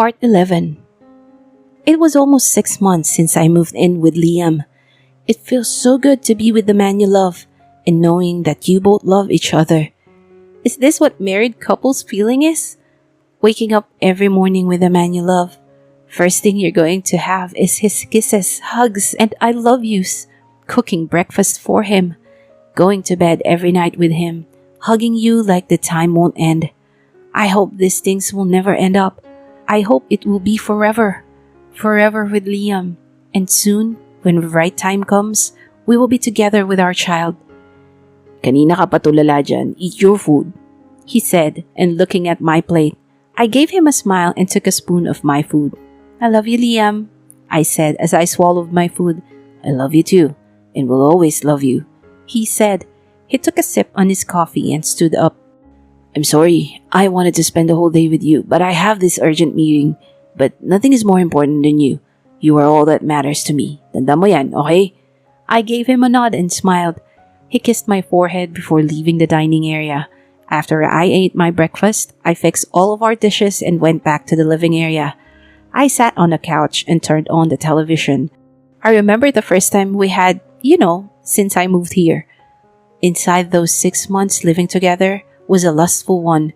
Part 11. It was almost 6 months since I moved in with Liam. It feels so good to be with the man you love and knowing that you both love each other. Is this what married couples feeling is? Waking up every morning with the man you love. First thing you're going to have is his kisses, hugs, and I love yous. Cooking breakfast for him. Going to bed every night with him. Hugging you like the time won't end. I hope these things will never end up. I hope it will be forever. Forever with Liam. And soon, when the right time comes, we will be together with our child. Kanina ka pa tulala dyan, eat your food, he said, and looking at my plate. I gave him a smile and took a spoon of my food. I love you, Liam, I said as I swallowed my food. I love you too, and will always love you, he said. He took a sip on his coffee and stood up. I'm sorry, I wanted to spend the whole day with you, but I have this urgent meeting. But nothing is more important than you. You are all that matters to me. Tanda mo yan, okay? I gave him a nod and smiled. He kissed my forehead before leaving the dining area. After I ate my breakfast, I fixed all of our dishes and went back to the living area. I sat on the couch and turned on the television. I remember the first time we had, since I moved here. Inside those 6 months living together was a lustful one.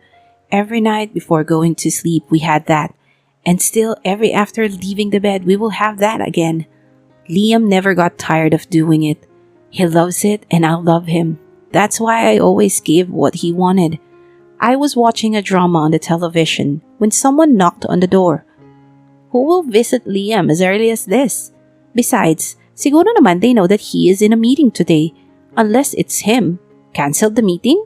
Every night before going to sleep, we had that. And still, every after leaving the bed, we will have that again. Liam never got tired of doing it. He loves it and I love him. That's why I always gave what he wanted. I was watching a drama on the television when someone knocked on the door. Who will visit Liam as early as this? Besides, siguro naman they know that he is in a meeting today. Unless it's him. Cancelled the meeting?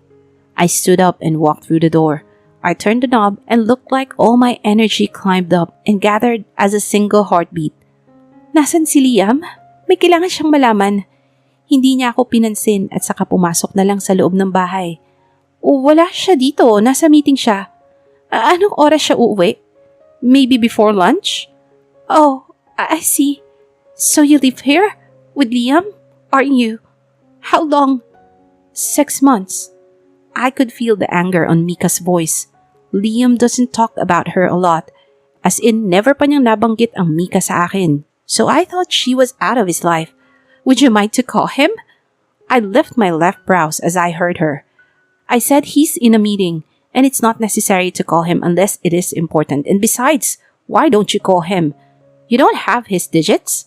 I stood up and walked through the door. I turned the knob and looked like all my energy climbed up and gathered as a single heartbeat. Nasaan si Liam? May kailangan siyang malaman. Hindi niya ako pinansin at saka pumasok na lang sa loob ng bahay. Wala siya dito, nasa meeting siya. Anong oras siya uuwi? Maybe before lunch? Oh, I see. So you live here? With Liam? Aren't you? How long? 6 months. I could feel the anger on Mika's voice. Liam doesn't talk about her a lot. As in, never pa niyang nabanggit ang Mika sa akin. So I thought she was out of his life. Would you mind to call him? I lifted my left brows as I heard her. I said he's in a meeting, and it's not necessary to call him unless it is important. And besides, why don't you call him? You don't have his digits?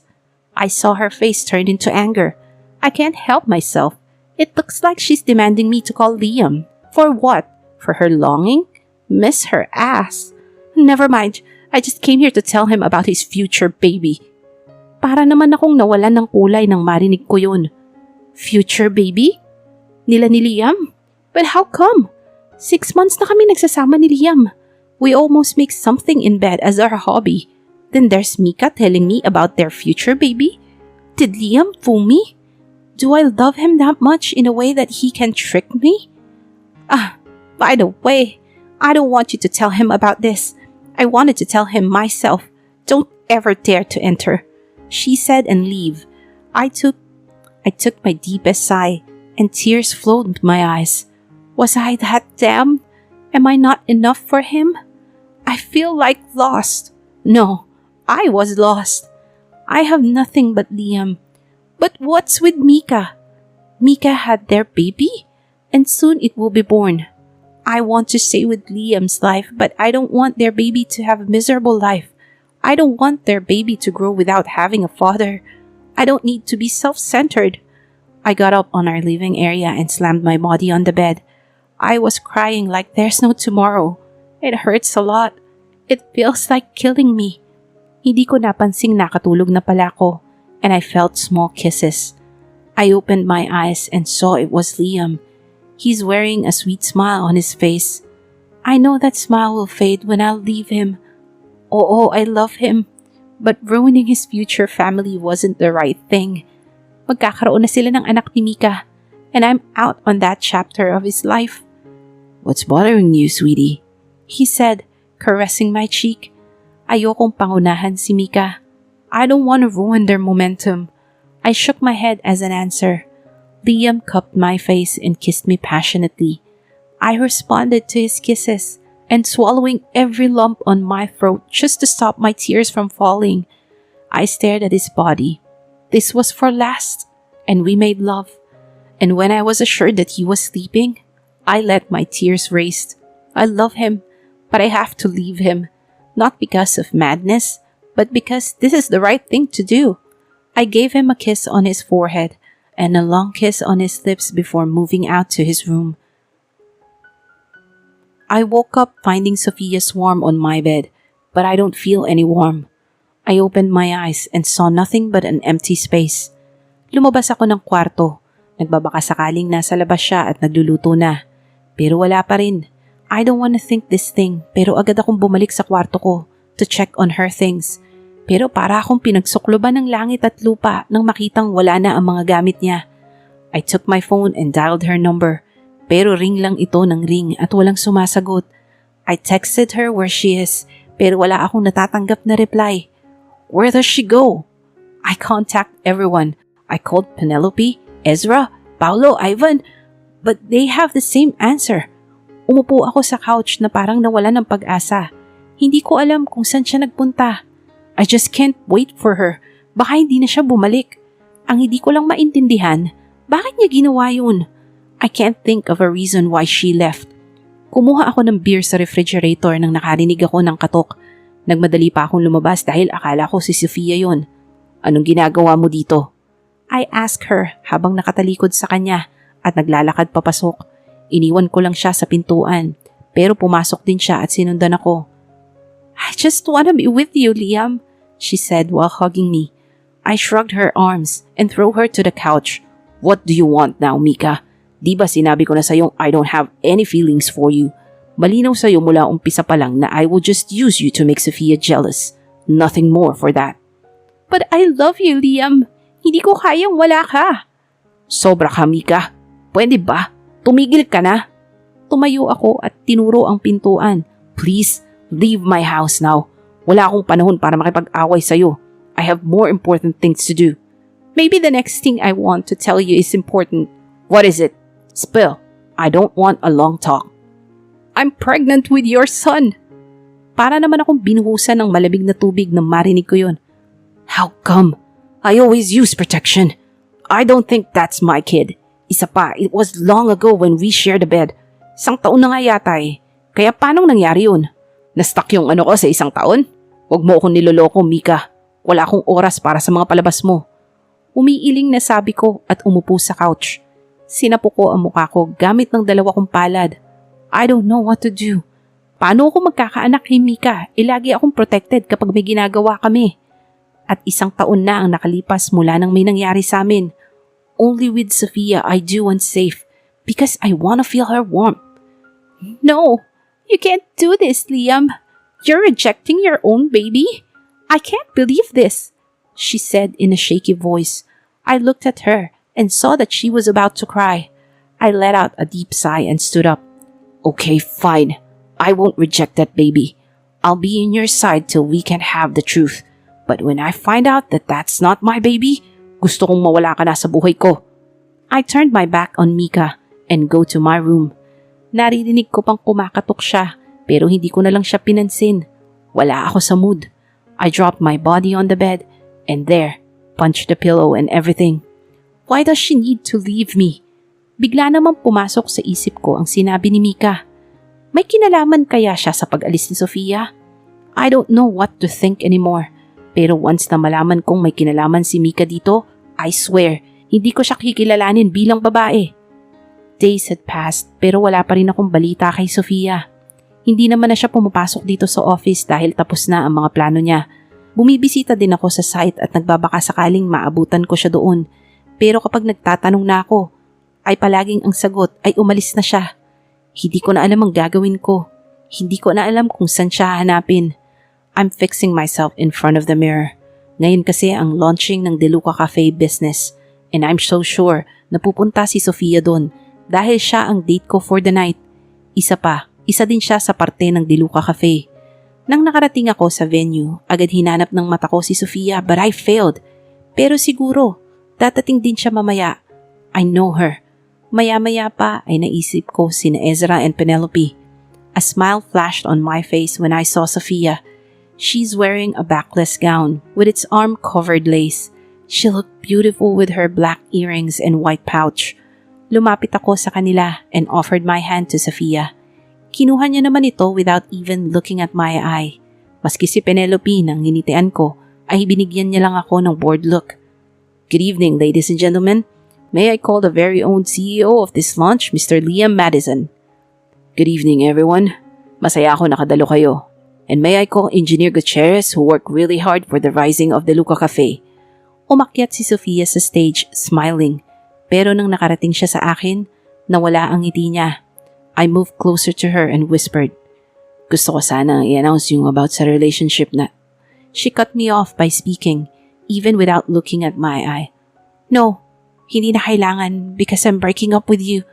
I saw her face turn into anger. I can't help myself. It looks like she's demanding me to call Liam. For what? For her longing? Miss her ass. Never mind. I just came here to tell him about his future baby. Para naman akong nawalan ng kulay nang marinig ko yun. Future baby? Nila ni Liam? But how come? 6 months na kami nagsasama ni Liam. We almost make something in bed as our hobby. Then there's Mika telling me about their future baby? Did Liam fool me? Do I love him that much in a way that he can trick me? By the way, I don't want you to tell him about this. I wanted to tell him myself. Don't ever dare to enter, she said and leave. I took my deepest sigh and tears flowed into my eyes. Was I that damned? Am I not enough for him? I feel like lost. No, I was lost. I have nothing but Liam. But what's with Mika? Mika had their baby, and soon it will be born. I want to stay with Liam's life, but I don't want their baby to have a miserable life. I don't want their baby to grow without having a father. I don't need to be self-centered. I got up on our living area and slammed my body on the bed. I was crying like there's no tomorrow. It hurts a lot. It feels like killing me. Hindi ko napansing nakatulog na pala ako. And I felt small kisses. I opened my eyes and saw it was Liam. He's wearing a sweet smile on his face. I know that smile will fade when I leave him. Oh, I love him. But ruining his future family wasn't the right thing. Magkakaroon na sila ng anak ni Mika. And I'm out on that chapter of his life. What's bothering you, sweetie? He said, caressing my cheek. Ayokong pangunahan si Mika. I don't want to ruin their momentum. I shook my head as an answer. Liam cupped my face and kissed me passionately. I responded to his kisses, and swallowing every lump on my throat just to stop my tears from falling. I stared at his body. This was for last, and we made love. And when I was assured that he was sleeping, I let my tears race. I love him, but I have to leave him, not because of madness, but because this is the right thing to do. I gave him a kiss on his forehead and a long kiss on his lips before moving out to his room. I woke up finding Sophia's warm on my bed, but I don't feel any warm. I opened my eyes and saw nothing but an empty space. Lumabas ako ng kwarto. Nagbabaka sakaling nasa labas siya at nagluluto na. Pero wala pa rin. I don't want to think this thing, pero agad akong bumalik sa kwarto ko to check on her things. Pero para akong pinagsukloban ng langit at lupa nang makitang wala na ang mga gamit niya. I took my phone and dialed her number. Pero ring lang ito ng ring at walang sumasagot. I texted her where she is, pero wala akong natatanggap na reply. Where does she go? I contact everyone. I called Penelope, Ezra, Paulo, Ivan, but they have the same answer. Umupo ako sa couch na parang nawala ng pag-asa. Hindi ko alam kung saan siya nagpunta. I just can't wait for her. Baka hindi na siya bumalik. Ang hindi ko lang maintindihan, bakit niya ginawa yun? I can't think of a reason why she left. Kumuha ako ng beer sa refrigerator nang nakarinig ako ng katok. Nagmadali pa akong lumabas dahil akala ko si Sophia yon. Anong ginagawa mo dito? I asked her habang nakatalikod sa kanya at naglalakad papasok. Iniwan ko lang siya sa pintuan, pero pumasok din siya at sinundan ako. I just wanna be with you, Liam, she said while hugging me. I shrugged her arms and threw her to the couch. What do you want now, Mika? Di ba sinabi ko na sa'yo I don't have any feelings for you? Malinaw sa'yo mula umpisa pa lang na I will just use you to make Sophia jealous. Nothing more for that. But I love you, Liam. Hindi ko kayang wala ka. Sobra ka, Mika. Pwede ba? Tumigil ka na. Tumayo ako at tinuro ang pintuan. Please, leave my house now. Wala akong panahon para makipag-away sa'yo. I have more important things to do. Maybe the next thing I want to tell you is important. What is it? Spill. I don't want a long talk. I'm pregnant with your son. Para naman akong binuhusan ng malamig na tubig nang marinig ko yun. How come? I always use protection. I don't think that's my kid. Isa pa, it was long ago when we shared a bed. 1 taon na nga yata eh. Kaya paanong nangyari yun? Na-stuck yung ano ko sa 1 taon? Huwag mo akong niloloko, Mika. Wala akong oras para sa mga palabas mo. Umiiling na sabi ko at umupo sa couch. Sinapo ko ang mukha ko gamit ng 2 kong palad. I don't know what to do. Paano ako magkakaanak kay Mika? Lagi akong protected kapag may ginagawa kami. At 1 taon na ang nakalipas mula nang may nangyari sa amin. Only with Sophia I do unsafe because I want to feel her warmth. No, you can't do this, Liam. You're rejecting your own baby? I can't believe this, she said in a shaky voice. I looked at her and saw that she was about to cry. I let out a deep sigh and stood up. Okay, fine. I won't reject that baby. I'll be in your side till we can have the truth. But when I find out that that's not my baby, gusto kong mawala ka na sa buhay ko. I turned my back on Mika and go to my room. Naririnig ko pang kumakatok siya pero hindi ko na lang siya pinansin. Wala ako sa mood. I dropped my body on the bed and there, punched the pillow and everything. Why does she need to leave me? Bigla namang pumasok sa isip ko ang sinabi ni Mika. May kinalaman kaya siya sa pag-alis ni Sophia? I don't know what to think anymore. Pero once na malaman kong may kinalaman si Mika dito, I swear, hindi ko siya kikilalanin bilang babae. Days had passed pero wala pa rin akong balita kay Sophia. Hindi naman na siya pumapasok dito sa office dahil tapos na ang mga plano niya. Bumibisita din ako sa site at nagbabaka sakaling maabutan ko siya doon. Pero kapag nagtatanong na ako, ay palaging ang sagot ay umalis na siya. Hindi ko na alam ang gagawin ko. Hindi ko na alam kung saan siya hanapin. I'm fixing myself in front of the mirror. Ngayon kasi ang launching ng DALAGA Cafe business and I'm so sure na pupunta si Sophia doon dahil siya ang date ko for the night. Isa din siya sa parte ng DALAGA Cafe. Nang nakarating ako sa venue, agad hinanap ng mata ko si Sophia but I failed. Pero siguro, datating din siya mamaya. I know her. Maya-maya pa ay naisip ko sina Ezra and Penelope. A smile flashed on my face when I saw Sophia. She's wearing a backless gown with its arm-covered lace. She looked beautiful with her black earrings and white pouch. Lumapit ako sa kanila and offered my hand to Sophia. Kinuha niya naman ito without even looking at my eye. Maski si Penelope nang nginitian ko, ay binigyan niya lang ako ng bored look. Good evening, ladies and gentlemen. May I call the very own CEO of this launch, Mr. Liam Madison. Good evening, everyone. Masaya ako nakadalo kayo. And may I call Engineer Gutierrez who worked really hard for the rising of the Luca Cafe. Umakyat si Sophia sa stage, smiling. Pero nang nakarating siya sa akin, nawala ang ngiti niya. I moved closer to her and whispered, Gusto ko sana i-announce yung about sa relationship na... She cut me off by speaking, even without looking at my eye. No, hindi na kailangan because I'm breaking up with you.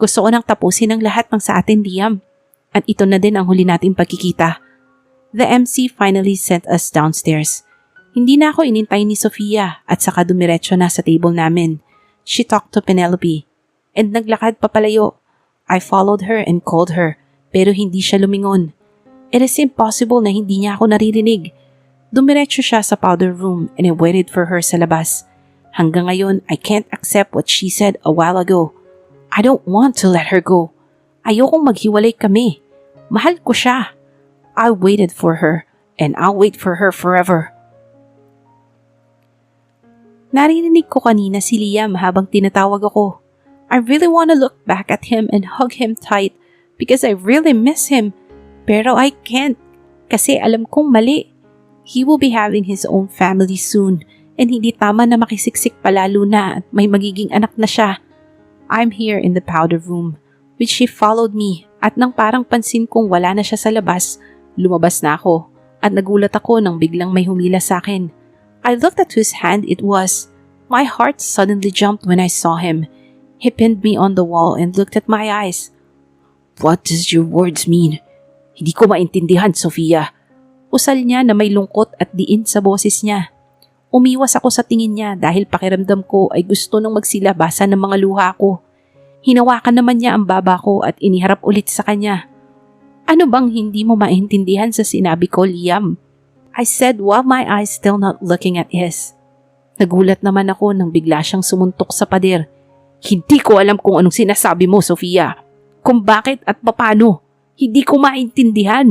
Gusto ko nang tapusin ang lahat ng sa atin, Liam. At ito na din ang huli nating pagkikita. The MC finally sent us downstairs. Hindi na ako inintay ni Sophia at saka dumiretso na sa table namin. She talked to Penelope and naglakad papalayo. I followed her and called her pero hindi siya lumingon. It is impossible na hindi niya ako naririnig. Dumiretso siya sa powder room and I waited for her sa labas. Hanggang ngayon, I can't accept what she said a while ago. I don't want to let her go. Ayokong maghiwalay kami. Mahal ko siya. I waited for her and I'll wait for her forever. Narinig ko kanina si Liam habang tinatawag ako. I really want to look back at him and hug him tight because I really miss him. Pero I can't kasi alam kong mali. He will be having his own family soon and hindi tama na makisiksik palalo na at may magiging anak na siya. I'm here in the powder room, which she followed me at nang parang pansin kong wala na siya sa labas, lumabas na ako at nagulat ako nang biglang may humila sa akin. I looked at whose hand it was. My heart suddenly jumped when I saw him. He pinned me on the wall and looked at my eyes. What does your words mean? Hindi ko maintindihan, Sophia. Usal niya na may lungkot at diin sa boses niya. Umiwas ako sa tingin niya dahil pakiramdam ko ay gusto nang magsilabasa ng mga luha ko. Hinawakan naman niya ang baba ko at iniharap ulit sa kanya. Ano bang hindi mo maintindihan sa sinabi ko, Liam? I said while my eyes still not looking at his. Nagulat naman ako nang bigla siyang sumuntok sa pader. Hindi ko alam kung anong sinasabi mo, Sophia. Kung bakit at paano. Hindi ko maintindihan.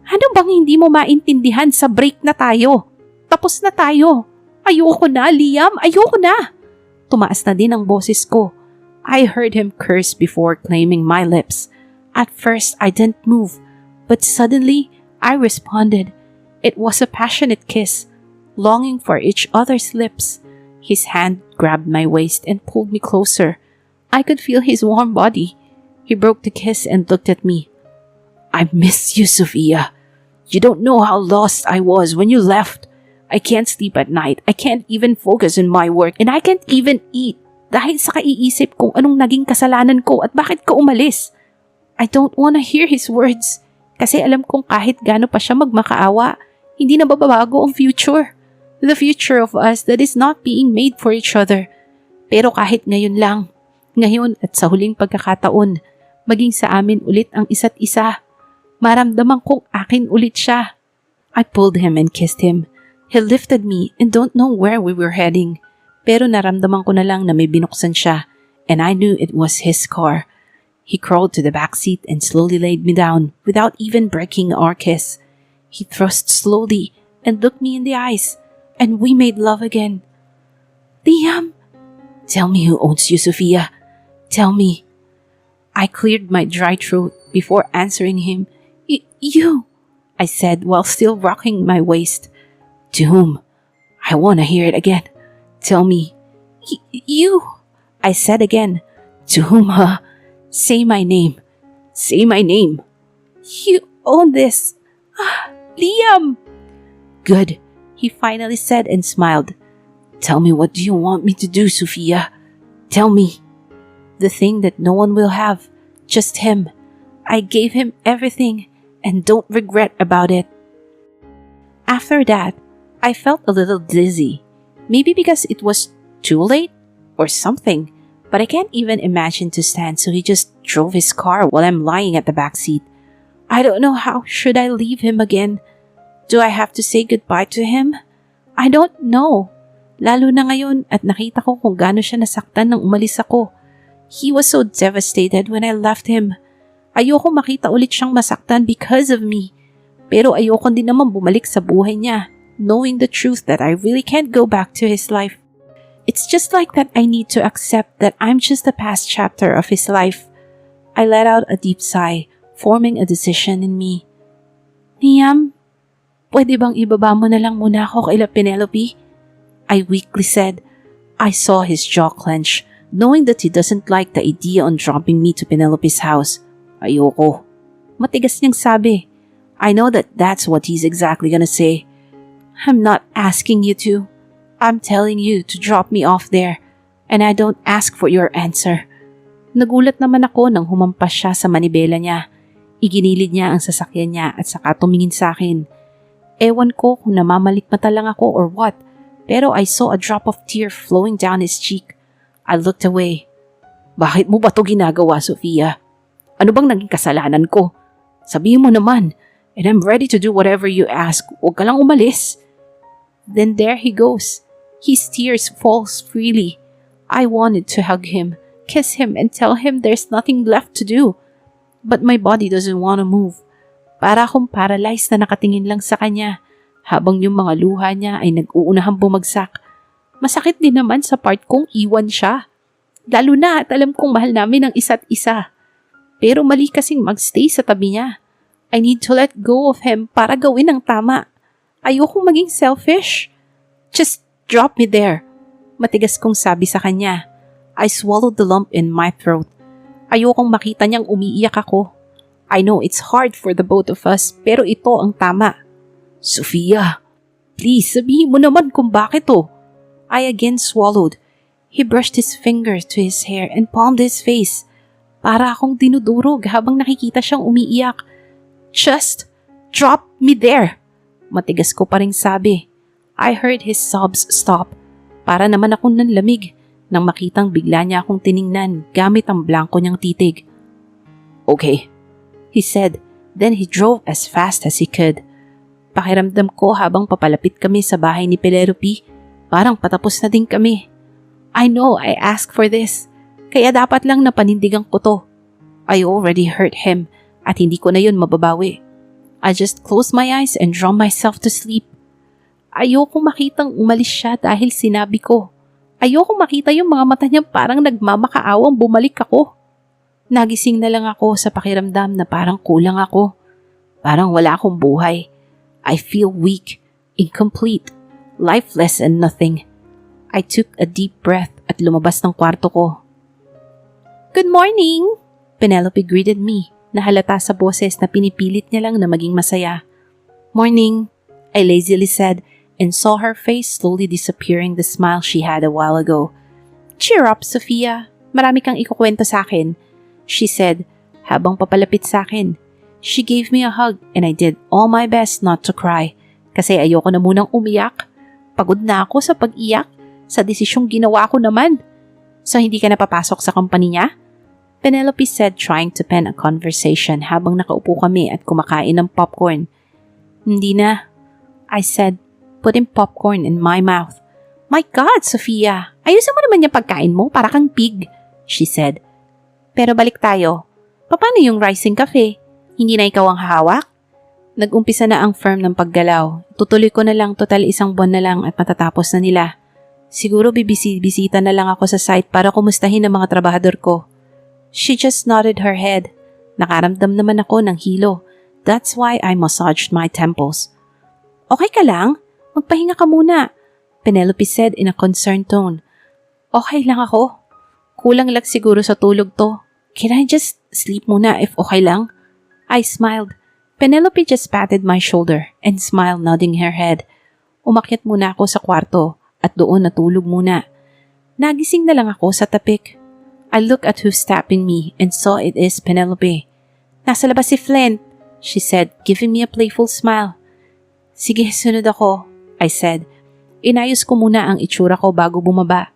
Ano bang hindi mo maintindihan sa break na tayo? Tapos na tayo. Ayoko na, Liam. Ayoko na. Tumaas na din ang boses ko. I heard him curse before claiming my lips. At first, I didn't move. But suddenly, I responded. It was a passionate kiss, longing for each other's lips. His hand grabbed my waist and pulled me closer. I could feel his warm body. He broke the kiss and looked at me. I miss you, Sophia. You don't know how lost I was when you left. I can't sleep at night. I can't even focus on my work. And I can't even eat dahil sa kaiisip kung anong naging kasalanan ko at bakit ka umalis. I don't wanna hear his words kasi alam kong kahit gaano pa siya magmakaawa, hindi na babago ang future. The future of us that is not being made for each other. Pero kahit ngayon lang, ngayon at sa huling pagkakataon, maging sa amin ulit ang isa't isa. Maramdaman kong akin ulit siya. I pulled him and kissed him. He lifted me and don't know where we were heading. Pero naramdaman ko na lang na may binuksan siya and I knew it was his car. He crawled to the back seat and slowly laid me down without even breaking our kiss. He thrust slowly and looked me in the eyes and we made love again. Liam! Tell me who owns you, Sophia. Tell me. I cleared my dry throat before answering him. You, I said while still rocking my waist. To whom? I want to hear it again. Tell me. You, I said again. To whom, huh? Say my name. Say my name. You own this. Liam! Good, he finally said and smiled. Tell me, what do you want me to do, Sophia? Tell me. The thing that no one will have. Just him. I gave him everything and don't regret about it. After that, I felt a little dizzy. Maybe because it was too late or something. But I can't even imagine to stand, so he just drove his car while I'm lying at the back seat. I don't know how should I leave him again. Do I have to say goodbye to him? I don't know. Lalo na ngayon at nakita ko kung gaano siya nasaktan nang umalis ako. He was so devastated when I left him. Ayoko makita ulit siyang masaktan because of me. Pero ayoko din naman bumalik sa buhay niya, knowing the truth that I really can't go back to his life. It's just like that I need to accept that I'm just a past chapter of his life. I let out a deep sigh, forming a decision in me. Niam, pwede bang ibaba mo na lang muna ako kay Penelope? I weakly said. I saw his jaw clench, knowing that he doesn't like the idea on dropping me to Penelope's house. Ayoko. Matigas niyang sabi. I know that that's what he's exactly gonna say. I'm not asking you to. I'm telling you to drop me off there. And I don't ask for your answer. Nagulat naman ako nang humampas siya sa manibela niya. Iginilid niya ang sasakyan niya at saka tumingin sa akin. Ewan ko kung namamalikmata lang ako or what, pero I saw a drop of tear flowing down his cheek. I looked away. Bakit mo ba to ginagawa, Sofia? Ano bang naging kasalanan ko? Sabihin mo naman, and I'm ready to do whatever you ask. Huwag ka lang umalis. Then there he goes. His tears falls freely. I wanted to hug him, kiss him, and tell him there's nothing left to do. But my body doesn't want to move. Para akong paralyzed na nakatingin lang sa kanya, habang yung mga luha niya ay nag-uunahang bumagsak. Masakit din naman sa part kong iwan siya. Lalo na at alam kong mahal namin ang isa't isa. Pero mali kasing magstay sa tabi niya. I need to let go of him para gawin ang tama. Ayokong maging selfish. Just drop me there. Matigas kong sabi sa kanya. I swallowed the lump in my throat. Ayokong makita niyang umiiyak ako. I know it's hard for the both of us, pero ito ang tama. Sofia, please sabihin mo naman kung bakit to. I again swallowed. He brushed his fingers to his hair and palmed his face. Para akong dinudurog habang nakikita siyang umiiyak. Just drop me there. Matigas ko pa ring sabi. I heard his sobs stop. Para naman akong nanlamig nang makitang bigla niya akong tiningnan gamit ang blanko niyang titig. Okay, he said. Then he drove as fast as he could. Pakiramdam ko habang papalapit kami sa bahay ni Penelope, parang patapos na din kami. I know I asked for this, kaya dapat lang napanindigan ko to. I already hurt him at hindi ko na yun mababawi. I just closed my eyes and draw myself to sleep. Ayoko makitang umalis siya dahil sinabi ko. Ayoko makita yung mga mata niya parang nagmamakaawang bumalik ako. Nagising na lang ako sa pakiramdam na parang kulang ako. Parang wala akong buhay. I feel weak, incomplete, lifeless and nothing. I took a deep breath at lumabas ng kwarto ko. Good morning! Penelope greeted me, na halata sa boses na pinipilit niya lang na maging masaya. Morning, I lazily said and saw her face slowly disappearing the smile she had a while ago. Cheer up, Sophia. Marami kang ikukwento sa akin, she said habang papalapit sa akin. She gave me a hug and I did all my best not to cry kasi ayoko na munang umiyak. Pagod na ako sa pag-iyak sa desisyong ginawa ko naman. So hindi ka na papasok sa company niya? Penelope said trying to pen a conversation habang nakaupo kami at kumakain ng popcorn. Hindi na, I said, putting popcorn in my mouth. My God, Sophia, ayusin mo naman yung pagkain mo para kang pig, she said. Pero balik tayo. Paano yung rising cafe? Hindi na ikaw ang hahawak? Nag-umpisa na ang firm ng paggalaw. Tutuloy ko na lang total 1 buwan na lang at matatapos na nila. Siguro bibisita na lang ako sa site para kumustahin ang mga trabahador ko. She just nodded her head. Nakaramdam naman ako ng hilo. That's why I massaged my temples. Okay ka lang? Magpahinga ka muna, Penelope said in a concerned tone. Okay lang ako. Kulang lang siguro sa tulog to. Can I just sleep muna if okay lang? I smiled. Penelope just patted my shoulder and smiled, nodding her head. Umakyat muna ako sa kwarto at doon natulog muna. Nagising na lang ako sa tapik. I looked at who's tapping me and saw it is Penelope. Nasa labas si Flint, she said, giving me a playful smile. Sige, sunod ako, I said. Inayos ko muna ang itsura ko bago bumaba.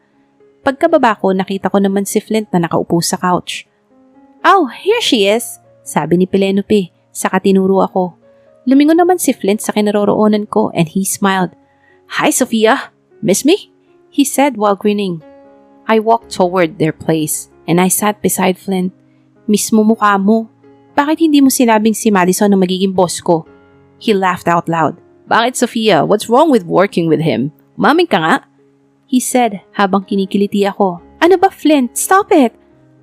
Pagkababa ko, nakita ko naman si Flint na nakaupo sa couch. Oh, here she is, sabi ni Penelope. Saka tinuro ako. Lumingon naman si Flint sa kinaroroonan ko and he smiled. "Hi, Sophia! Miss me?" he said while grinning. I walked toward their place and I sat beside Flint. "Mismo mukha mo. Bakit hindi mo sinabing si Madison ang magiging boss ko?" He laughed out loud. "Bakit, Sophia? What's wrong with working with him? Umaming ka nga?" he said habang kinikiliti ako. "Ano ba, Flint? Stop it!"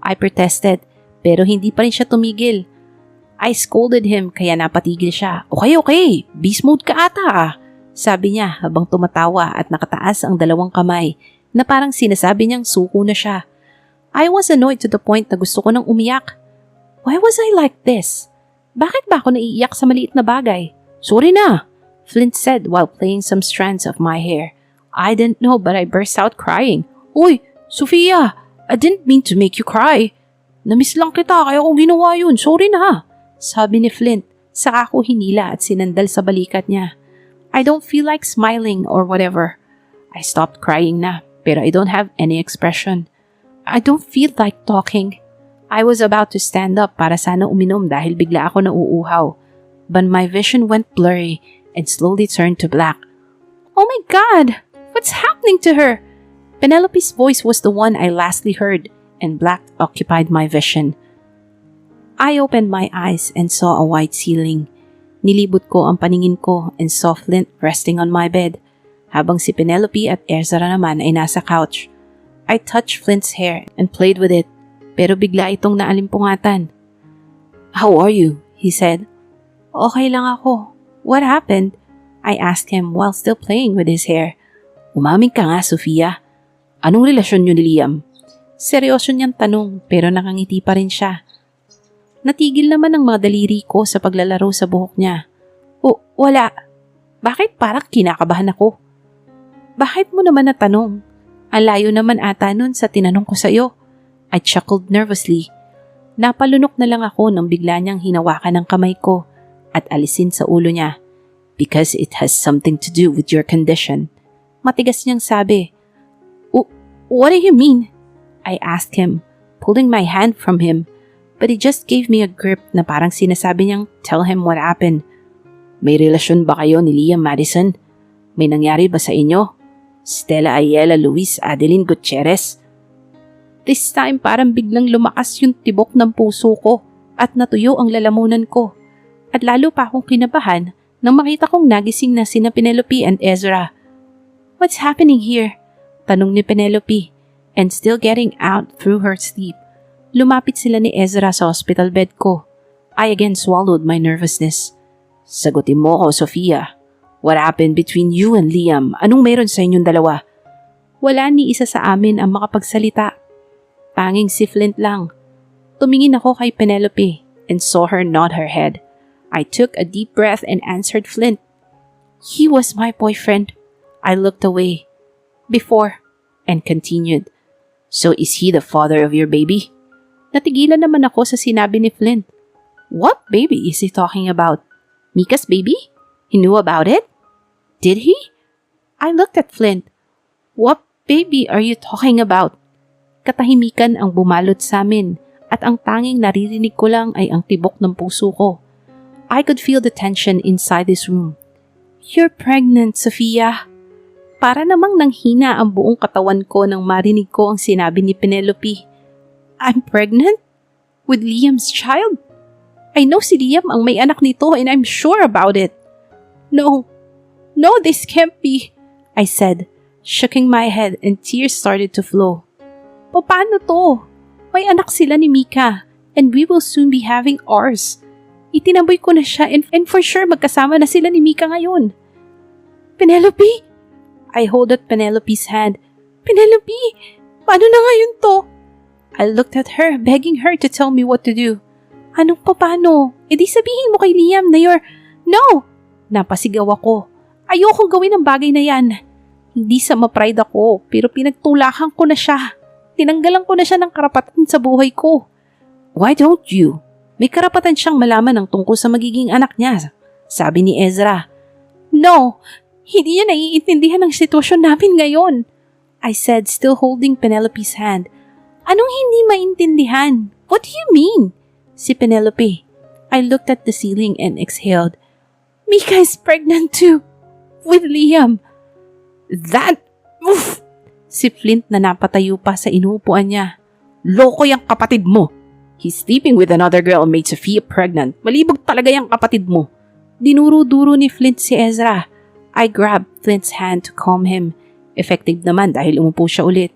I protested, pero hindi pa rin siya tumigil. I scolded him kaya napatigil siya. Okay, beast mode ka ata, sabi niya habang tumatawa at nakataas ang dalawang kamay na parang sinasabi niyang suko na siya. I was annoyed to the point na gusto ko nang umiyak. Why was I like this? Bakit ba ako naiiyak sa maliit na bagay? "Sorry na," Flint said while playing some strands of my hair. I didn't know but I burst out crying. "Uy, Sophia! I didn't mean to make you cry. Namiss lang kita kaya ko ginawa yun. Sorry na," sabi ni Flint. Saka ako hinila at sinandal sa balikat niya. I don't feel like smiling or whatever. I stopped crying na, pero I don't have any expression. I don't feel like talking. I was about to stand up para sana uminom dahil bigla ako nauuhaw. But my vision went blurry and slowly turned to black. Oh my God! What's happening to her? Penelope's voice was the one I lastly heard, and black occupied my vision. I opened my eyes and saw a white ceiling. Nilibot ko ang paningin ko and saw Flint resting on my bed, habang si Penelope at Ezra naman ay nasa couch. I touched Flint's hair and played with it, pero bigla itong naalimpungatan. "How are you?" he said. "Okay lang ako. What happened?" I asked him while still playing with his hair. "Umaming ka nga, Sophia. Anong relasyon niyo ni Liam?" Seryoso niyang tanong pero nakangiti pa rin siya. Natigil naman ang mga daliri ko sa paglalaro sa buhok niya. "O, wala. Bakit parang kinakabahan ako?" "Bakit mo naman natanong? Ang layo naman ata nun sa tinanong ko sa'yo." I chuckled nervously. Napalunok na lang ako nang bigla niyang hinawakan ang kamay ko at alisin sa ulo niya. "Because it has something to do with your condition." Matigas niyang sabi. "What do you mean?" I asked him, pulling my hand from him, but he just gave me a grip na parang sinasabi niyang tell him what happened. "May relasyon ba kayo ni Liam Madison? May nangyari ba sa inyo? Stella Ayala Luis Adeline Gutierrez?" This time parang biglang lumakas yung tibok ng puso ko at natuyo ang lalamunan ko. At lalo pa akong kinabahan nang makita kong nagising na sina Penelope and Ezra. "What's happening here?" tanong ni Penelope, and still getting out through her sleep. Lumapit sila ni Ezra sa hospital bed ko. I again swallowed my nervousness. "Sagutin mo ko, Sophia. What happened between you and Liam? Anong meron sa inyong dalawa?" Wala ni isa sa amin ang makapagsalita. Tanging si Flint lang. Tumingin ako kay Penelope and saw her nod her head. I took a deep breath and answered Flint. "He was my boyfriend." I looked away. "Before," and continued. "So is he the father of your baby?" Natigilan naman ako sa sinabi ni Flint. What baby is he talking about? Mika's baby? He knew about it? Did he? I looked at Flint. What baby are you talking about? Katahimikan ang bumalot sa amin at ang tanging naririnig ko lang ay ang tibok ng puso ko. I could feel the tension inside this room. You're pregnant, Sophia. Para namang nanghina ang buong katawan ko nang marinig ko ang sinabi ni Penelope. I'm pregnant? With Liam's child? I know si Liam ang may anak nito and I'm sure about it. No, this can't be, I said, shaking my head and tears started to flow. Paano to? May anak sila ni Mika and we will soon be having ours. Itinaboy ko na siya and for sure magkasama na sila ni Mika ngayon. Penelope? I hold out Penelope's hand. Penelope, paano na ngayon to? I looked at her, begging her to tell me what to do. Anong paano? E di sabihin mo kay Liam na No! Napasigaw ako. Ayokong gawin ang bagay na yan. Hindi sa ma-pride ako, pero pinagtulakan ko na siya. Tinanggalan ko na siya ng karapatan sa buhay ko. Why don't you? May karapatan siyang malaman ang tungkol sa magiging anak niya, sabi ni Ezra. No! Hindi niya naiintindihan ang sitwasyon namin ngayon. I said, still holding Penelope's hand. Anong hindi maintindihan? What do you mean? Si Penelope. I looked at the ceiling and exhaled. Mika is pregnant too. With Liam. That... Oof! Si Flint na napatayo pa sa inuupuan niya. Loko yung kapatid mo. He's sleeping with another girl and made Sophia pregnant. Malibog talaga yung kapatid mo. Dinuro-duro ni Flint si Ezra. I grabbed Flint's hand to calm him. Effective naman dahil umupo siya ulit.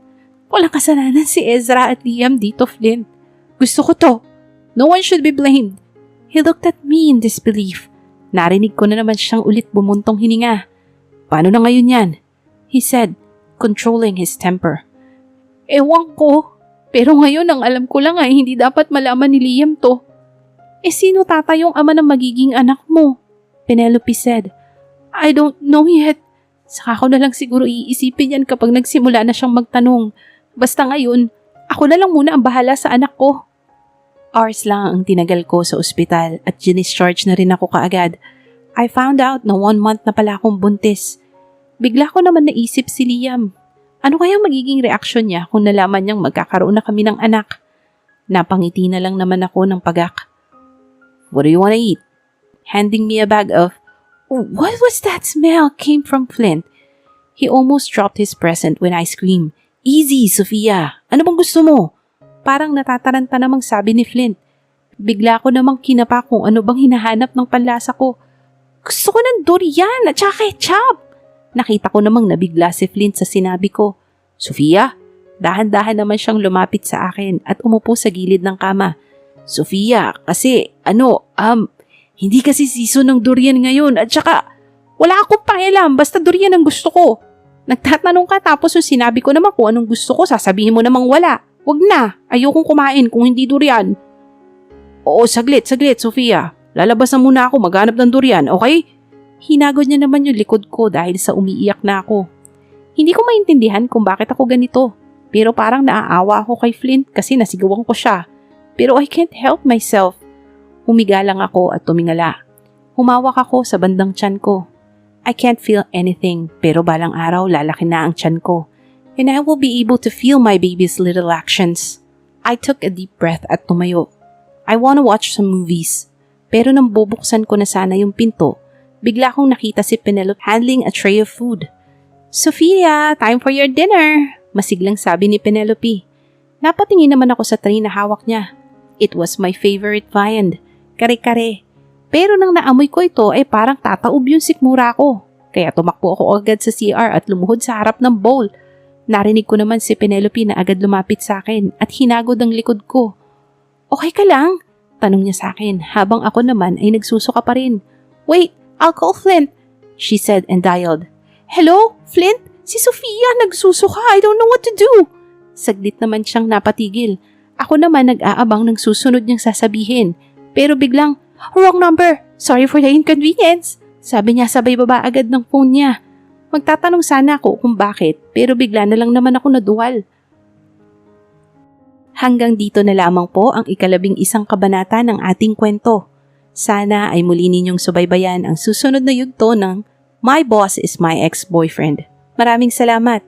Walang kasalanan si Ezra at Liam dito, Flint. Gusto ko to. No one should be blamed. He looked at me in disbelief. Narinig ko na naman siyang ulit bumuntong hininga. Paano na ngayon yan? He said, controlling his temper. Ewan ko. Pero ngayon ang alam ko lang ay hindi dapat malaman ni Liam to. Sino tatayong ama ng magiging anak mo? Penelope said. I don't know yet. Saka ko na lang siguro iisipin yan kapag nagsimula na siyang magtanong. Basta ngayon, ako na lang muna ang bahala sa anak ko. Hours lang ang tinagal ko sa ospital at ginischarge na rin ako kaagad. I found out na 1 month na pala akong buntis. Bigla ko naman naisip si Liam. Ano kaya magiging reaksyon niya kung nalaman niyang magkakaroon na kami ng anak? Napangiti na lang naman ako ng pagak. What do you want to eat? Handing me a bag of... What was that smell? Came from Flint. He almost dropped his present when I screamed, Easy, Sophia! Ano bang gusto mo? Parang natataranta namang sabi ni Flint. Bigla ko namang kinapa kung ano bang hinahanap ng panlasa ko. Gusto ko ng durian at saka ketchup! Nakita ko namang nabigla si Flint sa sinabi ko. Sophia? Dahan-dahan naman siyang lumapit sa akin at umupo sa gilid ng kama. Sophia, kasi hindi kasi season ng durian ngayon at saka wala akong pakialam basta durian ang gusto ko. Nagtatanong ka tapos yung sinabi ko naman kung anong gusto ko sasabihin mo namang wala. Wag na, ayokong kumain kung hindi durian. Oo, saglit, Sophia. Lalabas na muna ako maghanap ng durian, okay? Hinagod niya naman yung likod ko dahil sa umiiyak na ako. Hindi ko maintindihan kung bakit ako ganito. Pero parang naaawa ako kay Flint kasi nasigawan ko siya. Pero I can't help myself. Humiga lang ako at tumingala. Humawak ako sa bandang tiyan ko. I can't feel anything pero balang araw lalaki na ang tiyan ko. And I will be able to feel my baby's little actions. I took a deep breath at tumayo. I wanna watch some movies. Pero nang bubuksan ko na sana yung pinto, bigla kong nakita si Penelope handling a tray of food. Sophia, time for your dinner! Masiglang sabi ni Penelope. Napatingin naman ako sa tray na hawak niya. It was my favorite viand, kare-kare. Pero nang naamoy ko ito ay parang tataob yung sikmura ko. Kaya tumakbo ako agad sa CR at lumuhod sa harap ng bowl. Narinig ko naman si Penelope na agad lumapit sa akin at hinagod ang likod ko. Okay ka lang? Tanong niya sa akin habang ako naman ay nagsusuka pa rin. Wait, I'll call Flint, she said and dialed. Hello, Flint? Si Sophia nagsusuka. I don't know what to do. Saglit naman siyang napatigil. Ako naman nag-aabang ng susunod niyang sasabihin. Pero biglang, wrong number. Sorry for the inconvenience. Sabi niya sabay baba agad ng phone niya. Magtatanong sana ako kung bakit pero bigla na lang naman ako naduwal. Hanggang dito na lamang po ang 11 kabanata ng ating kwento. Sana ay muli ninyong subaybayan ang susunod na yugto ng My Boss is My Ex-Boyfriend. Maraming salamat!